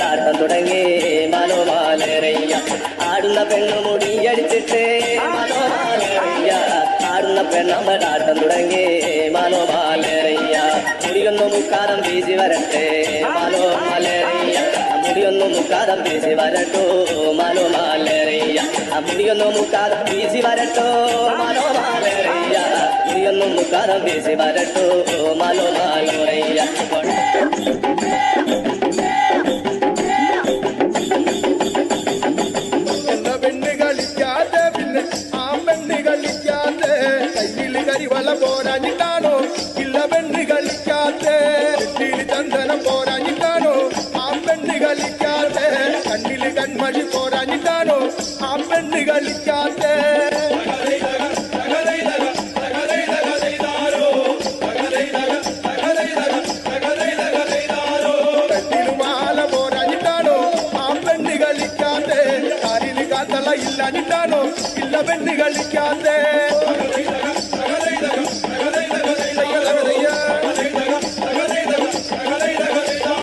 പെണ്ണമ്പലാട്ടം തുടങ്ങി മനോമാലറിയ ആടുന്ന പെണ്ണു മുടിയടിച്ചിട്ട് മനോമാലറിയ ആടുന്ന പെണ്ണമ്പലാട്ടം തുടങ്ങി മനോമാലറിയ മുടിയൊന്നു മുക്കാതം വീശി വരട്ടെ മനോമാലറിയ മുടിയൊന്നു മുക്കാതം വീശി വരട്ടോ മനോമാലറിയ മുടിയൊന്നു മുക്കാതം വീശി വരട്ടോ മനോമാലറിയ മുടിയൊന്നു മുക്കാതം വീശി വരട്ടോ മനോമാലറിയ കരിവള പോരാഞ്ഞിട്ടാണോ ഇല്ല പെണ്ണ് കളിക്കാതെ നെറ്റിയിൽ ചന്ദനം പോരാഞ്ഞിട്ടാണോ ആ പെണ്ണ് കളിക്കാതെ കണ്ണില് കൺമഴി പോരാഞ്ഞിട്ടാണോ ആ പെണ്ണ് കളിക്കാതെ കണ്ണില് മാല പോരാഞ്ഞിട്ടാണോ ആ പെണ്ണ് കളിക്കാതെ കാലില് കാത്തള ഇല്ലാഞ്ഞിട്ടാണോ ഇല്ല പെണ്ണ് കളിക്കാതെ